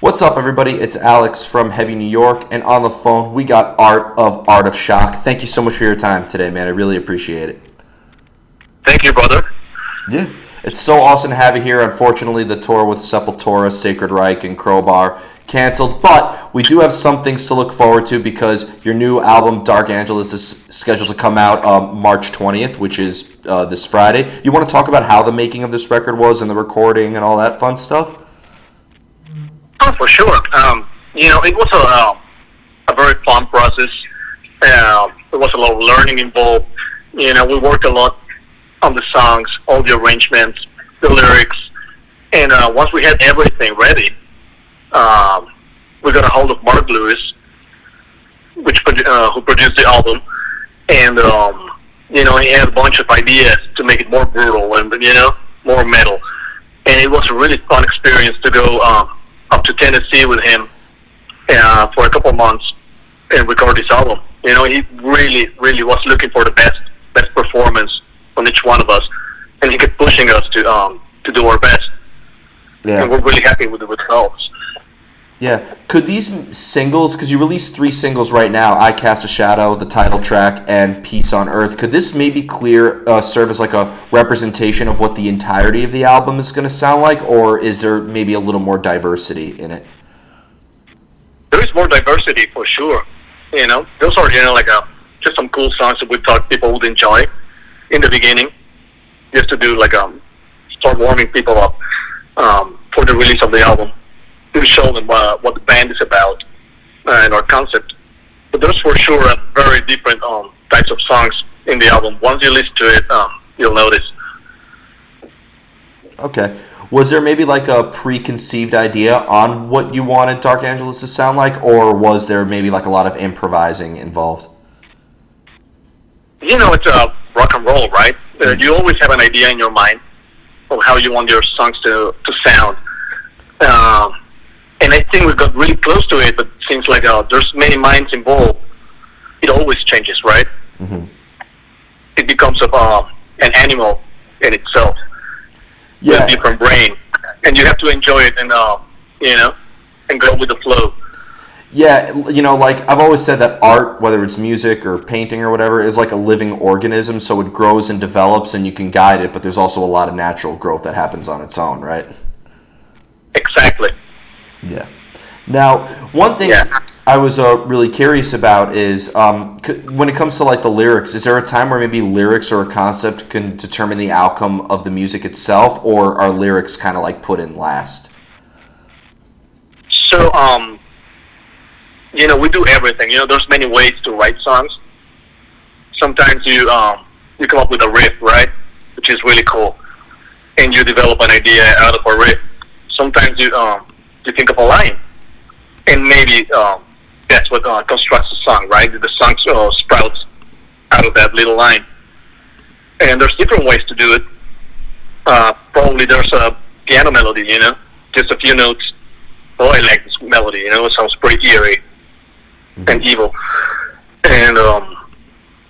What's up, everybody? It's Alex from Heavy New York, and on the phone, we got Art of Shock. Thank you so much for your time today, man. I really appreciate it. Thank you, brother. Yeah, it's so awesome to have you here. Unfortunately, the tour with Sepultura, Sacred Reich, and Crowbar canceled, but we do have some things to look forward to because your new album, Dark Angelus, is scheduled to come out March 20th, which is this Friday. You want to talk about how the making of this record was and the recording and all that fun stuff? Oh, for sure. It was a very fun process. There was a lot of learning involved. We worked a lot on the songs, all the arrangements, the lyrics, and once we had everything ready, we got a hold of Mark Lewis, who produced the album, and he had a bunch of ideas to make it more brutal and more metal, and it was a really fun experience to go up to Tennessee with him for a couple of months and record this album. He really was looking for the best performance from each one of us, and he kept pushing us to do our best. Yeah. And we're really happy with the results. Yeah. Could these singles, because you released 3 singles right now, I Cast a Shadow, the title track, and Peace on Earth, could this maybe serve as like a representation of what the entirety of the album is going to sound like, or is there maybe a little more diversity in it? There is more diversity for sure. Those are just some cool songs that we thought people would enjoy in the beginning, just to do start warming people up for the release of the album, to show them what the band is about and our concept. But there's for sure very different types of songs in the album. Once you listen to it, you'll notice. Okay. Was there maybe like a preconceived idea on what you wanted Dark Angelus to sound like, or was there maybe like a lot of improvising involved? It's rock and roll, right? You always have an idea in your mind of how you want your songs to sound. And I think we got really close to it, but it seems like there's many minds involved. It always changes, right? Mm-hmm. It becomes an animal in itself, with a different brain, and you have to enjoy it and go with the flow. Yeah, I've always said that art, whether it's music or painting or whatever, is like a living organism, so it grows and develops and you can guide it, but there's also a lot of natural growth that happens on its own, right? Exactly. Yeah. Now, one thing I was really curious about is when it comes to like the lyrics, is there a time where maybe lyrics or a concept can determine the outcome of the music itself, or are lyrics kind of like put in last? So, we do everything. There's many ways to write songs. Sometimes you come up with a riff, right, which is really cool, and you develop an idea out of a riff. Sometimes you think of a line, and maybe that's what constructs the song, right? The song sprouts out of that little line. And there's different ways to do it. Probably there's a piano melody, just a few notes. Oh, I like this melody, it sounds pretty eerie and evil. And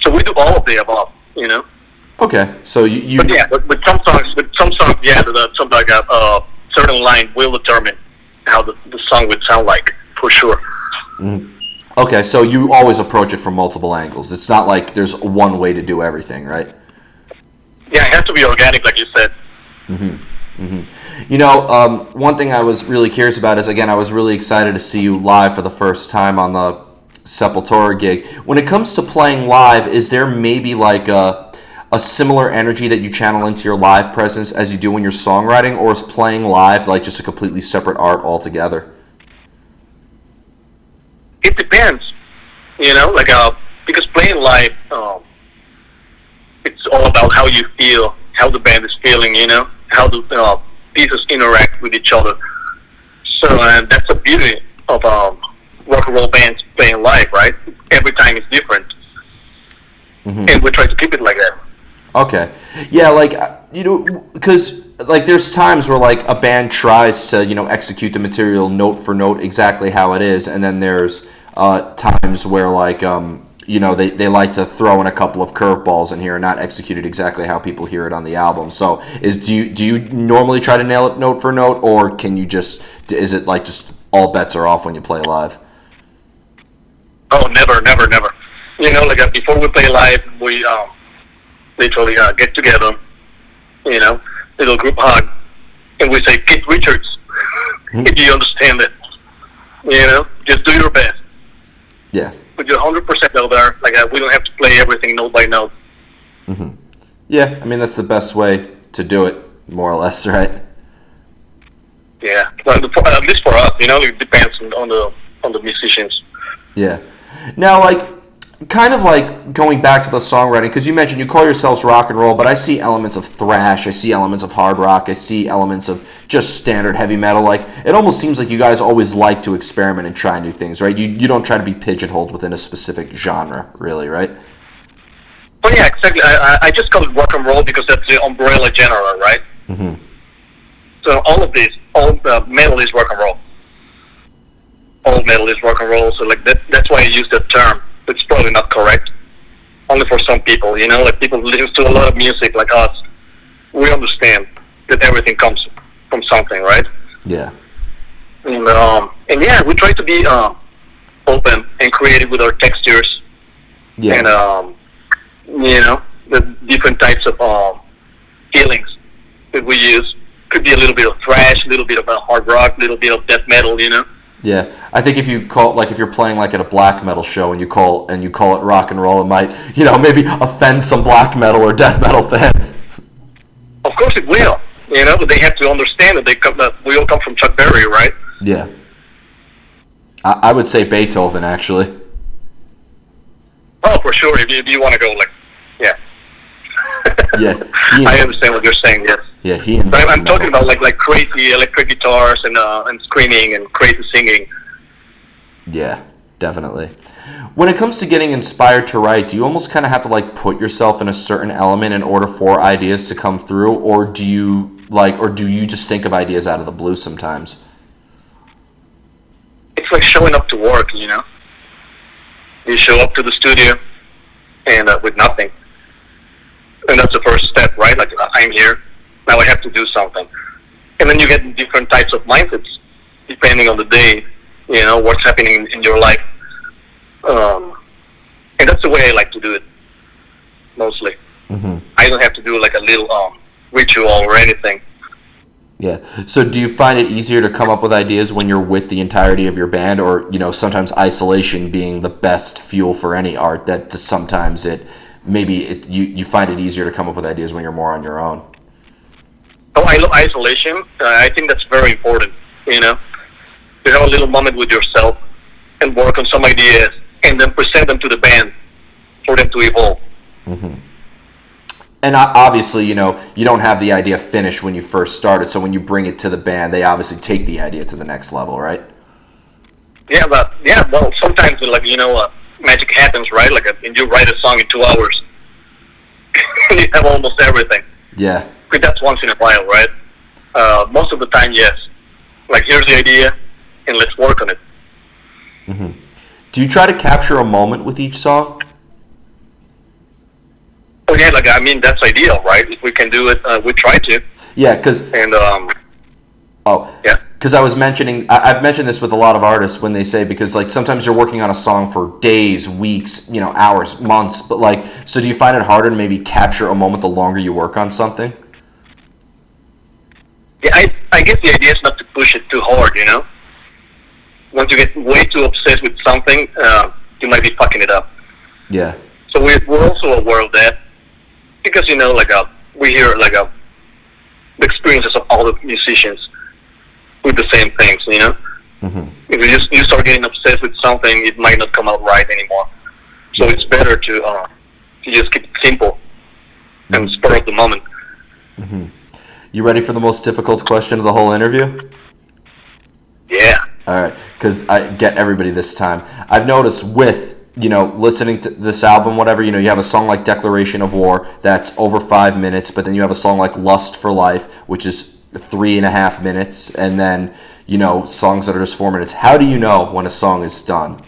so we do all of the above, Okay, so you But yeah, with some songs, something like a certain line will determine how the song would sound like, for sure. Mm-hmm. Okay, so you always approach it from multiple angles. It's not like there's one way to do everything, right? Yeah, it has to be organic, like you said. Mm-hmm. Mm-hmm. One thing I was really curious about is, again, I was really excited to see you live for the first time on the Sepultura gig. When it comes to playing live, is there maybe like a similar energy that you channel into your live presence as you do when you're songwriting, or is playing live like just a completely separate art altogether? It depends, because playing live, it's all about how you feel, how the band is feeling, how the pieces interact with each other. So that's the beauty of rock and roll bands playing live, right? Every time it's different, and we try to keep it like that. Okay. Yeah, because there's times where like a band tries to, execute the material note for note exactly how it is, and then there's times where they like to throw in a couple of curveballs in here and not execute it exactly how people hear it on the album. So do you normally try to nail it note for note, or is it like just all bets are off when you play live? Oh, never, never, never. Like before we play live, we literally get together, little group hug, and we say, Keith Richards, if you understand it. Just do your best. Yeah. Put your 100% out there. We don't have to play everything note by note. Mm-hmm. Yeah, I mean, that's the best way to do it, more or less, right? Yeah, well, at least for us, it depends on the musicians. Yeah. Now, kind of going back to the songwriting, because you mentioned you call yourselves rock and roll, but I see elements of thrash, I see elements of hard rock, I see elements of just standard heavy metal. It almost seems like you guys always like to experiment and try new things, right? You don't try to be pigeonholed within a specific genre, really, right? Oh yeah, exactly. I just call it rock and roll because that's the umbrella genre, right? Mm-hmm. So all metal is rock and roll. All metal is rock and roll. So that's why I use that term. It's probably not correct. Only for some people, people listen to a lot of music like us. We understand that everything comes from something, right? Yeah. And yeah, we try to be open and creative with our textures. Yeah. And the different types of feelings that we use. Could be a little bit of thrash, a little bit of hard rock, a little bit of death metal, Yeah, I think if you call if you're playing at a black metal show and you call it rock and roll, it might maybe offend some black metal or death metal fans. Of course it will, but they have to understand that we all come from Chuck Berry, right? Yeah, I would say Beethoven actually. Oh, for sure. If you want to go yeah. Yeah, I understand what you're saying. Yes. Yeah, But I'm talking about like crazy electric guitars and screaming and crazy singing. Yeah, definitely. When it comes to getting inspired to write, do you almost kind of have to put yourself in a certain element in order for ideas to come through, or do you just think of ideas out of the blue sometimes? It's like showing up to work. You show up to the studio and with nothing. And that's the first step, right? I'm here. Now I have to do something. And then you get different types of mindsets, depending on the day, what's happening in your life. And that's the way I like to do it, mostly. Mm-hmm. I don't have to do a little ritual or anything. Yeah. So do you find it easier to come up with ideas when you're with the entirety of your band, or, sometimes isolation being the best fuel for any art, that sometimes you find it easier to come up with ideas when you're more on your own? Oh, I love isolation. I think that's very important, to have a little moment with yourself and work on some ideas and then present them to the band for them to evolve. Mm-hmm. And obviously, you don't have the idea finished when you first started, so when you bring it to the band, they obviously take the idea to the next level, right? Yeah, well, sometimes, magic happens, right? And you write a song in 2 hours. You have almost everything. Yeah. But that's once in a while, right? Most of the time, yes. Here's the idea, and let's work on it. Mm-hmm. Do you try to capture a moment with each song? Oh yeah, that's ideal, right? If we can do it, we try to. Yeah, because... And, yeah. Because I was mentioning, I've mentioned this with a lot of artists when they say, because sometimes you're working on a song for days, weeks, hours, months, but so do you find it harder to maybe capture a moment the longer you work on something? Yeah, I guess the idea is not to push it too hard, Once you get way too obsessed with something, you might be fucking it up. Yeah. So we're also aware of that, because we hear the experiences of all the musicians with the same things, Mm-hmm. If you start getting obsessed with something, it might not come out right anymore. So it's better to just keep it simple and spur of the moment. Mm-hmm. You ready for the most difficult question of the whole interview? Yeah. All right, because I get everybody this time. I've noticed with, listening to this album, whatever, you have a song like Declaration of War that's over 5 minutes, but then you have a song like Lust for Life, which is 3.5 minutes, and then, songs that are just 4 minutes. How do you know when a song is done?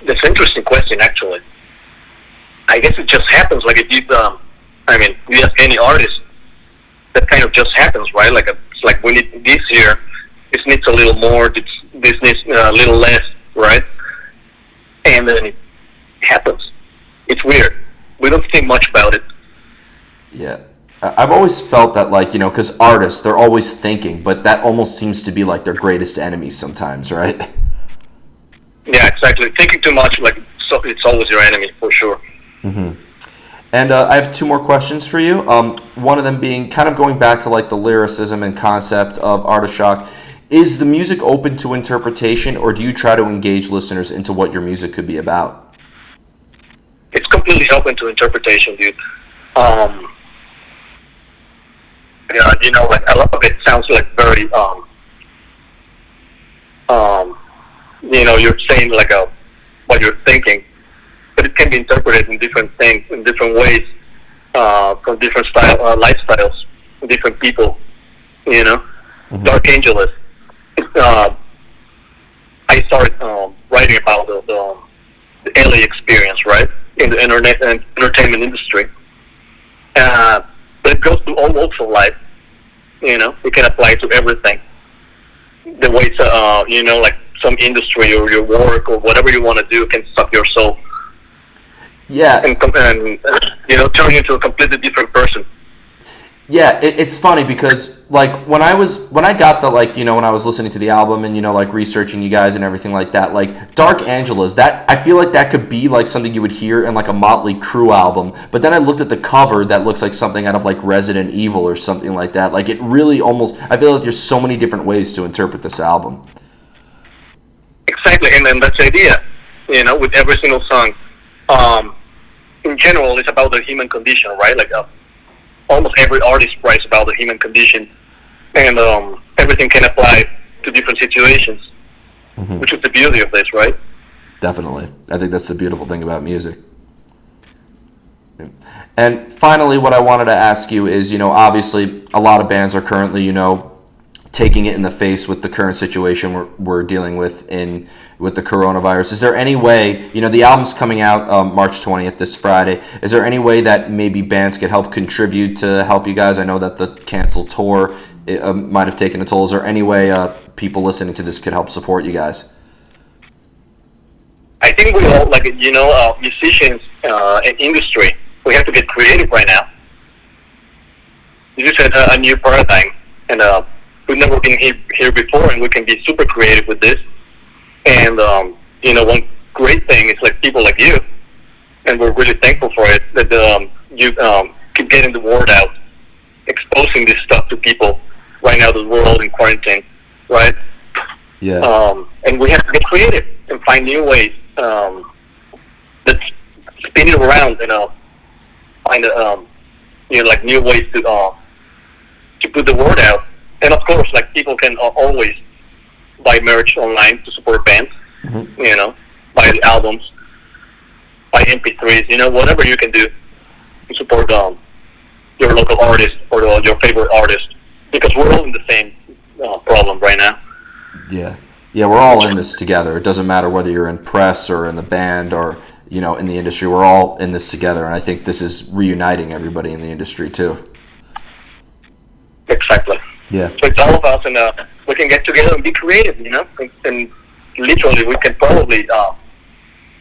That's an interesting question, actually. I guess it just happens. If you ask any artist, that kind of just happens, right? Like we need this year, this needs a little more, this needs a little less, right? And then it happens. It's weird. We don't think much about it. Yeah. I've always felt that, like, because artists, they're always thinking, but that almost seems to be like their greatest enemy sometimes, right? Yeah, exactly. Thinking too much, like, so it's always your enemy, for sure. And I have two more questions for you. One of them being kind of going back to like the lyricism and concept of Art of Shock. Is the music open to interpretation, or do you try to engage listeners into what your music could be about? It's completely open to interpretation, dude. Yeah, like a lot of it sounds like very, you're saying like what you're thinking, but it can be interpreted in different things, in different ways, from different lifestyles, different people. Dark Angeles. I started writing about the LA experience, right, in the internet and entertainment industry. But it goes to all walks of life. It can apply to everything. The way to, like some industry or your work or whatever you want to do can suck your soul. Yeah. And turn you into a completely different person. Yeah, it's funny because like when I got the when I was listening to the album and like researching you guys and everything like that, like Dark Angela's, that I feel like that could be like something you would hear in like a Motley Crue album. But then I looked at the cover that looks like something out of like Resident Evil or something like that. Like it really almost, I feel like there's so many different ways to interpret this album. Exactly, and then that's the idea. With every single song, in general, it's about the human condition, right? Like almost every artist writes about the human condition, and everything can apply to different situations, which is the beauty of this, right? Definitely. I think that's the beautiful thing about music. And finally, what I wanted to ask you is, obviously a lot of bands are currently, taking it in the face with the current situation we're dealing with with the coronavirus. Is there any way, the album's coming out March 20th, this Friday. Is there any way that maybe bands could help contribute to help you guys? I know that the canceled tour might have taken a toll. Is there any way people listening to this could help support you guys? I think we all, like, musicians and industry, we have to get creative right now. This is a new paradigm, and we've never been here before, and we can be super creative with this. And, one great thing is like people like you, and we're really thankful for it, that you keep getting the word out, exposing this stuff to people right now that we're all in quarantine, right? Yeah. And we have to get creative and find new ways that spin it around, find like new ways to put the word out. And of course, like people can always buy merch online to support bands, buy the albums, buy MP3s, whatever you can do to support your local artist or your favorite artist, because we're all in the same problem right now. Yeah. Yeah, we're all in this together. It doesn't matter whether you're in press or in the band or, in the industry. We're all in this together, and I think this is reuniting everybody in the industry too. Exactly. Yeah. So it's all of us, and we can get together and be creative, and literally we can probably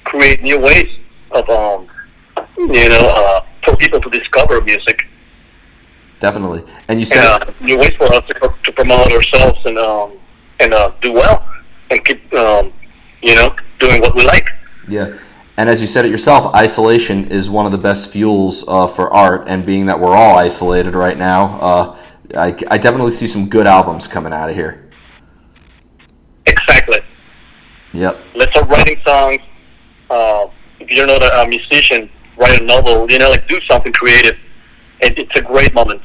create new ways of, for people to discover music. Definitely. And you said new ways for us to promote ourselves and do well and keep doing what we like. Yeah. And as you said it yourself, isolation is one of the best fuels for art. And being that we're all isolated right now, I definitely see some good albums coming out of here. Exactly. Yep. Let's start writing songs. If you're not a musician, write a novel. Like do something creative. It's a great moment.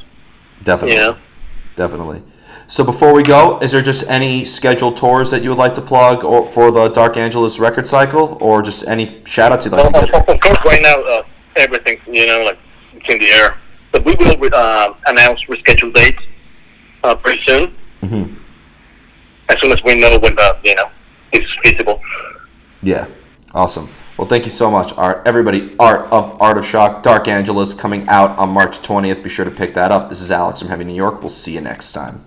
Definitely. Definitely. So before we go, is there just any scheduled tours that you would like to plug or for the Dark Angeles record cycle, or just any shout-outs you'd like to give? Of course, right now, everything, like, it's in the air. But we will announce rescheduled dates pretty soon. Mm-hmm. As soon as we know when, it's feasible. Yeah. Awesome. Well, thank you so much, Art. Everybody, Art of Shock, Dark Angeles, coming out on March 20th. Be sure to pick that up. This is Alex from Heavy New York. We'll see you next time.